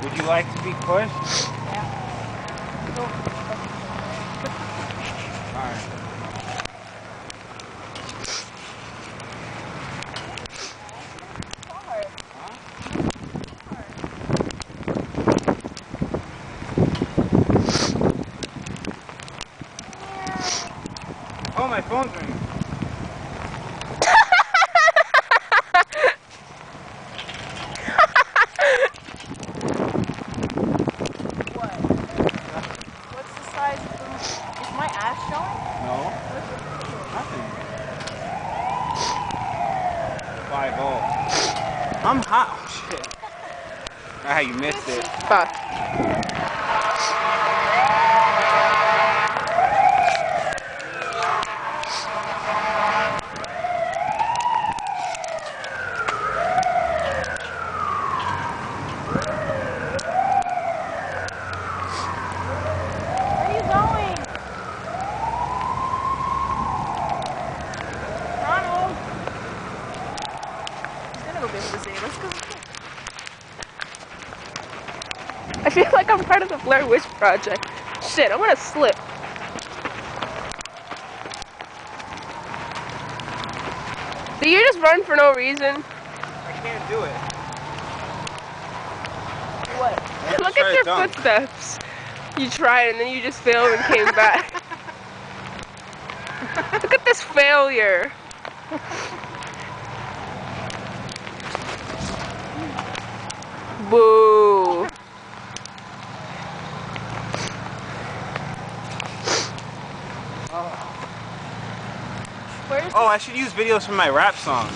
Would you like to be pushed? Yeah. Alright. Oh, my phone's ringing. What? What's the size of the... Is my ass showing? No. Nothing. 5-0. I'm hot. Oh, shit. Ah, you missed it. Fuck. Where are you going? Ronald! He's gonna go get Jose. Let's go. I feel like I'm part of the Blair Witch Project. Shit, I'm gonna slip. Do you just run for no reason? I can't do it. What? Look at your footsteps. You tried and then you just failed and came back. Look at this failure. Boo. Where's Oh, I should use videos from my rap song.